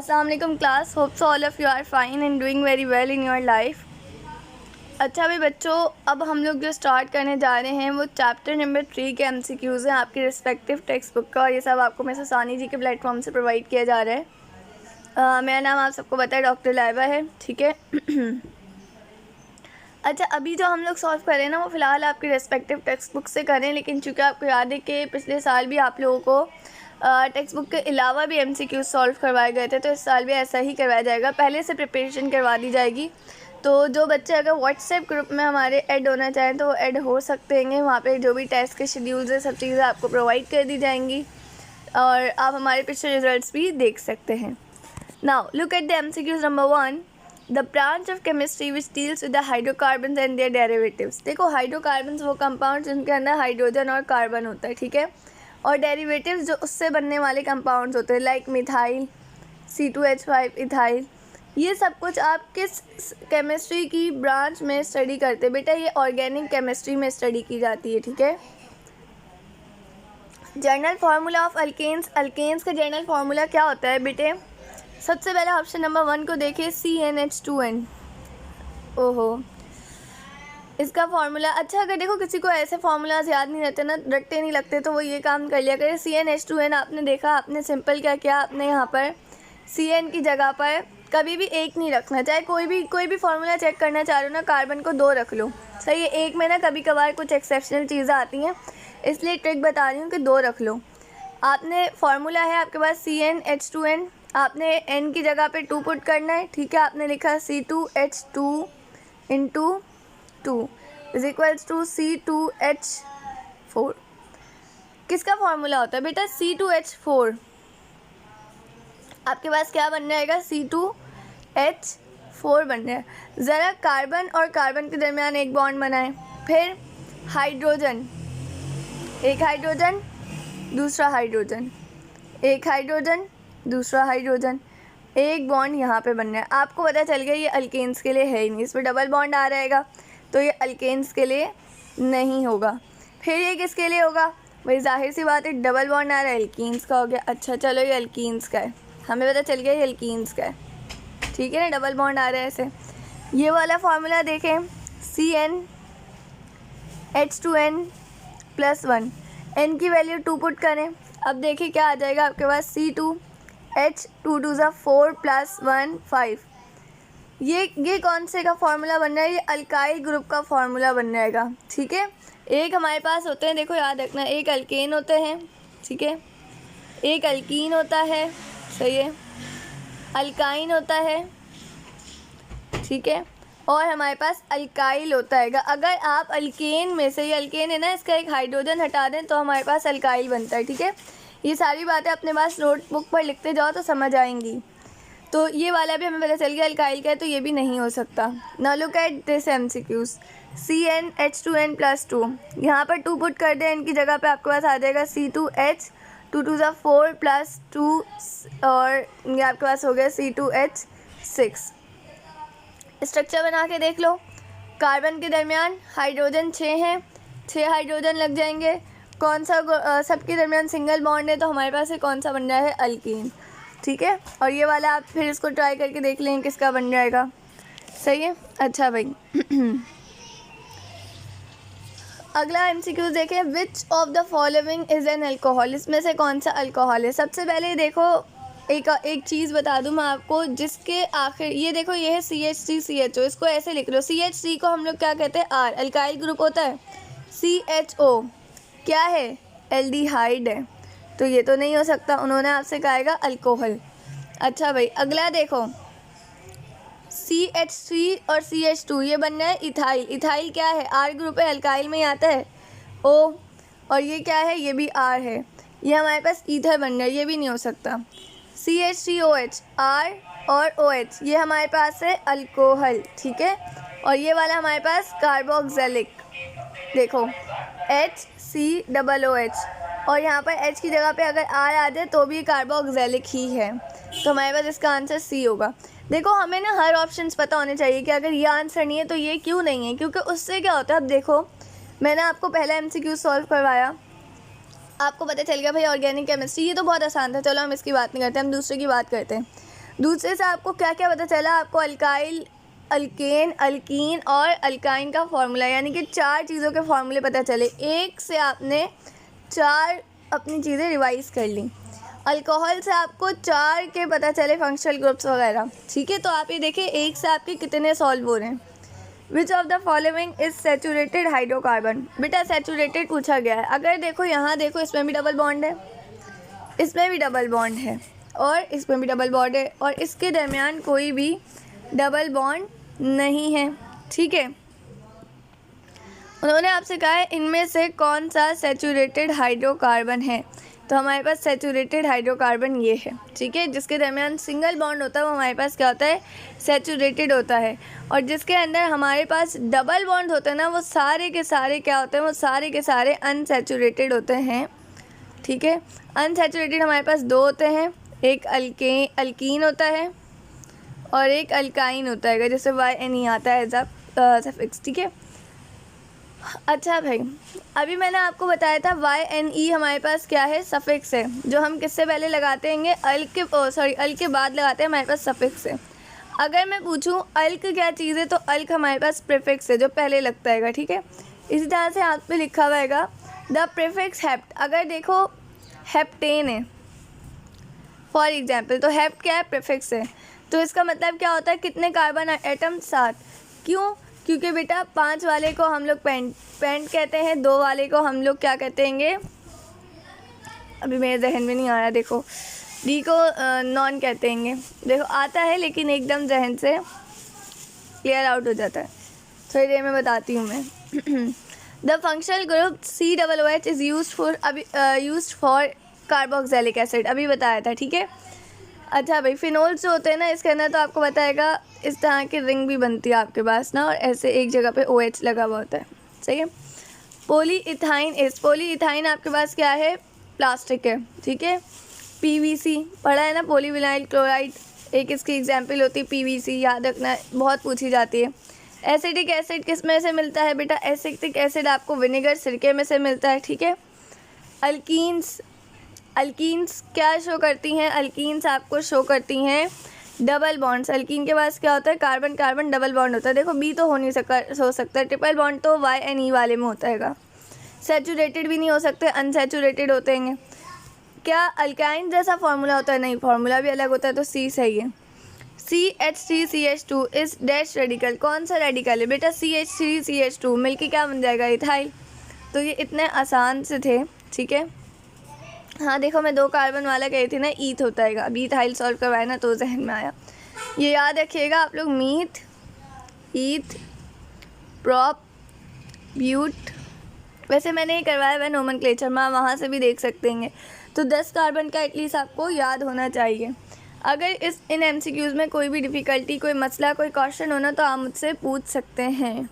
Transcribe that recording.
अस्सलाम वालेकुम class, hope so all of you are fine and doing very well in your life. अच्छा भाई बच्चों, अब हम लोग जो स्टार्ट करने जा रहे हैं वो चैप्टर नंबर 3 के MCQs हैं आपकी रिस्पेक्टिव टेक्स्ट बुक का, और ये सब आपको मिसेस सानी जी के प्लेटफॉर्म से प्रोवाइड किया जा रहा है। मेरा नाम आप सबको पता है, डॉक्टर लाइबा है, ठीक है। अच्छा, अभी जो हम लोग सॉल्व कर रहे हैं ना वो फ़िलहाल आपकी रिस्पेक्टिव टेक्स्ट बुक से करें, लेकिन चूँकि आपको याद है कि पिछले साल भी आप लोगों को टेक्स्ट बुक के अलावा भी MCQ सॉल्व करवाए गए थे, तो इस साल भी ऐसा ही करवाया जाएगा। पहले से प्रिपरेशन करवा दी जाएगी, तो जो बच्चे अगर व्हाट्सएप ग्रुप में हमारे ऐड होना चाहें तो वो ऐड हो सकते हैं। वहाँ पे जो भी टेस्ट के शेड्यूल्स है सब चीज़ें आपको प्रोवाइड कर दी जाएंगी, और आप हमारे पिछले रिजल्ट्स भी देख सकते हैं। Now look at the MCQs number 1, the branch of chemistry which deals with the hydrocarbons and their derivatives. देखो, हाइड्रोकार्बन्स वो कंपाउंड जिनके अंदर हाइड्रोजन और कार्बन होता है, ठीक है, और डेरिवेटिव्स जो उससे बनने वाले कंपाउंड्स होते हैं, लाइक मिथाइल, C2H5 इथाइल। ये सब कुछ आप किस केमिस्ट्री की ब्रांच में स्टडी करते हैं? बेटा ये ऑर्गेनिक केमिस्ट्री में स्टडी की जाती है, ठीक है। General formula of alkanes, alkanes का जर्नल फार्मूला क्या होता है बेटे? सबसे पहले ऑप्शन नंबर 1 को देखिए, CnH2n। ओहो, इसका फार्मूला, अच्छा अगर देखो किसी को ऐसे फार्मूलाज याद नहीं रहते ना, रटते नहीं लगते, तो वो ये काम कर लिया करे। CnH2n आपने देखा, आपने सिंपल क्या किया, आपने यहाँ पर Cn की जगह पर कभी भी एक नहीं रखना। चाहे कोई भी फार्मूला चेक करना चाह रहे हो ना, कार्बन को 2 रख लो, सही है। एक में ना कभी कभार कुछ एक्सेप्शनल चीज़ें आती हैं, इसलिए ट्रिक बता रही हूँ कि 2 रख लो। आपने फार्मूला है आपके पास CnH2n, आपने n की जगह पे 2 पुट करना है, ठीक है। आपने लिखा C2H2 into 2 is equals to C2H4। किसका फार्मूला होता है बेटा? C2H4। आपके पास क्या बन जाएगा? C2H4 बन रहा है। ज़रा कार्बन और कार्बन के दरमियान एक बॉन्ड बनाएं, फिर हाइड्रोजन, एक हाइड्रोजन दूसरा हाइड्रोजन, एक हाइड्रोजन दूसरा हाइड्रोजन, एक बॉन्ड यहाँ पे बन रहा है। आपको पता चल गया ये अल्केन्स के लिए है ही नहीं, इस पर डबल बॉन्ड आ रहेगा, तो ये अल्केन्स के लिए नहीं होगा। फिर ये किसके लिए होगा? भाई जाहिर सी बात है, डबल बॉन्ड आ रहा है, एल्कीन्स का हो गया। अच्छा चलो, ये एल्कीन्स का है, हमें पता चल गया ये एल्कीन्स का है, ठीक है ना, डबल बॉन्ड आ रहा है ऐसे। ये वाला फार्मूला देखें, CnH2n+1, n की वैल्यू 2 पुट करें। अब देखिए क्या आ जाएगा आपके पास, C2H2 + 1 5। ये कौन से का फार्मूला बन रहा है? ये अल्काइल ग्रुप का फार्मूला बन जाएगा, ठीक है। एक हमारे पास होते हैं, देखो याद रखना, एक अल्केन होते हैं, ठीक है, एक अल्कीन होता है, सही है, अल्काइन होता है, ठीक है, और हमारे पास अल्काइल होता है। अगर आप अल्केन में से, ये अल्केन है ना, इसका एक हाइड्रोजन हटा दें तो हमारे पास अल्काइल बनता है, ठीक है। ये सारी बातें अपने पास नोटबुक पर लिखते जाओ तो समझ आएंगी। तो ये वाला भी हमें पता चल गया अल्काइल का है, तो ये भी नहीं हो सकता। Now look at this MCQs, CnH2n+2, यहाँ पर 2 पुट कर दें, इनकी जगह पे आपके पास आ जाएगा C2H2 + 2, और ये आपके पास हो गया C2H6। स्ट्रक्चर बना के देख लो, कार्बन के दरमियान हाइड्रोजन 6 हैं, 6 हाइड्रोजन लग जाएंगे। कौन सा सबके दरमियान सिंगल बॉन्ड है, तो हमारे पास है कौन सा बन रहा है? अल्कीन, ठीक है। और ये वाला आप फिर इसको ट्राई करके देख लें किसका बन जाएगा, सही है। अच्छा भाई अगला MCQ देखें, which of the following is an alcohol, इसमें से कौन सा अल्कोहल है? सबसे पहले देखो, एक चीज़ बता दूं मैं आपको, जिसके आखिर, ये देखो ये है CH3CHO, इसको ऐसे लिख लो। CH3 को हम लोग क्या कहते हैं? R, अल्काइल ग्रुप होता है। CHO क्या है? एल्डिहाइड है, तो ये तो नहीं हो सकता, उन्होंने आपसे कहा अल्कोहल। अच्छा भाई अगला देखो, CH3 और CH2 ये बनना है इथाइल। इथाइल क्या है? R ग्रुप है, अल्काइल में ही आता है O, और ये क्या है? ये भी R है, ये हमारे पास ईथर बन रहा है, ये भी नहीं हो सकता। CH3OH, R और OH, ये हमारे पास है अल्कोहल, ठीक है। और ये वाला हमारे पास कार्बोक्सिलिक, देखो HCOOH, और यहाँ पर H की जगह पे अगर R आ जाए तो भी कार्बोक्सिलिक ही है, तो हमारे पास इसका आंसर C होगा। देखो हमें ना हर ऑप्शंस पता होने चाहिए कि अगर ये आंसर नहीं है तो ये क्यों नहीं है, क्योंकि उससे क्या होता है। अब देखो मैंने आपको पहला MCQ सॉल्व करवाया, आपको पता चल गया भाई ऑर्गेनिक केमिस्ट्री, ये तो बहुत आसान था, चलो हम इसकी बात नहीं करते, हम दूसरे की बात करते हैं। दूसरे से आपको क्या क्या पता चला, आपको अल्काइल, अल्केन, अल्कीन और अल्काइन का फार्मूला, यानी कि 4 चीज़ों के फार्मूले पता चले। एक से आपने 4 अपनी चीज़ें रिवाइज़ कर ली। अल्कोहल से आपको 4 के पता चले फंक्शनल ग्रुप्स वगैरह, ठीक है। तो आप ये देखिए एक से आपके कितने सॉल्व हो रहे हैं। Which of the following is saturated hydrocarbon. बेटा सैचुरेटेड पूछा गया है। अगर देखो यहाँ देखो, इसमें भी डबल बॉन्ड है, इसमें भी डबल बॉन्ड है और इसमें भी डबल बॉन्ड है और इसके दरमियान कोई भी डबल बॉन्ड नहीं है, ठीक है। उन्होंने आपसे कहा है इनमें से कौन सा सैचुरेटेड हाइड्रोकार्बन है, तो हमारे पास सैचुरेटेड हाइड्रोकार्बन ये है, ठीक है। जिसके दरमियान सिंगल बॉन्ड होता है वो हमारे पास क्या होता है, सैचुरेटेड होता है। और जिसके अंदर हमारे पास डबल बॉन्ड होते हैं ना, वो सारे के सारे क्या होते हैं, वो सारे के सारे अनसैचुरेटेड होते हैं, ठीक है। अनसैचुरेटेड हमारे पास 2 होते हैं, एक अल्कीन होता है और एक अल्काइन होता है, जैसे YNE आता है एज अ सफिक्स, ठीक है। अच्छा भाई, अभी मैंने आपको बताया था YNE हमारे पास क्या है, सफिक्स है, जो हम किससे पहले लगाते हैं, अल के बाद लगाते हैं, हमारे पास सफिक्स है। अगर मैं पूछूं अल्क क्या चीज़ है, तो अल्क हमारे पास प्रीफिक्स है, जो पहले लगता है, ठीक है। इसी तरह से हाथ पे लिखा हुआ है द प्रीफिक्स हेप्ट। अगर देखो हेप्टेन है फॉर एग्जाम्पल, तो हेप्ट क्या है, प्रीफिक्स है। तो इसका मतलब क्या होता है, कितने कार्बन एटम, 7। क्यों, क्योंकि बेटा 5 वाले को हम लोग पेंट कहते हैं, 2 वाले को हम लोग क्या कहते हैं, अभी मेरे जहन में नहीं आ रहा, देखो डी को नॉन कहते हैं। देखो आता है लेकिन एकदम जहन से क्लियर आउट हो जाता है, थोड़ी देर में बताती हूँ मैं। The functional group COOH is used for carboxylic acid, अभी बताया था, ठीक है। अच्छा भाई, फिनोल्स जो होते हैं ना, इसके अंदर तो आपको बताएगा इस तरह की रिंग भी बनती है आपके पास ना, और ऐसे एक जगह पे OH लगा हुआ होता है, सही है। पॉलीइथाइन आपके पास क्या है, प्लास्टिक है, ठीक है। PVC पढ़ा है ना, पॉलीविनाइल क्लोराइड, एक इसकी एग्जाम्पल होती है PVC, याद रखना, बहुत पूछी जाती है। एसिडिक एसिड किस में से मिलता है बेटा, एसिटिक एसिड आपको विनेगर, सिरके में से मिलता है, ठीक है। अल्कीन्स क्या शो करती हैं, अल्कीन्स आपको शो करती हैं डबल बॉन्ड्स। अल्कीन के पास क्या होता है, कार्बन कार्बन डबल बॉन्ड होता है। देखो बी तो हो सकता है, ट्रिपल बॉन्ड तो YNE वाले में होता है। सैचुरेटेड भी नहीं हो सकते, अनसैचुरेटेड होते हैं। क्या अल्काइन जैसा फार्मूला होता है, नहीं, फार्मूला भी अलग होता है, तो C सही है। CH3CH2 इस डैश रेडिकल, कौन सा रेडिकल है बेटा, CH3CH2 मिलके क्या बन जाएगा, इथाइल। तो ये इतने आसान से थे, ठीक है। हाँ देखो, मैं 2 कार्बन वाला कही थी ना, ईथ होता है, अभी इथाइल सॉल्व करवाया ना, तो जहन में आया। ये याद रखिएगा आप लोग, मीथ, ईथ, प्रॉप, ब्यूट। वैसे मैंने ये करवाया हुआ नोमेनक्लेचर में, वहाँ से भी देख सकते हैं। तो 10 कार्बन का एटलीस्ट आपको याद होना चाहिए। अगर इन MCQs में कोई भी डिफ़िकल्टी, कोई मसला, कोई क्वेश्चन हो ना, तो आप मुझसे पूछ सकते हैं।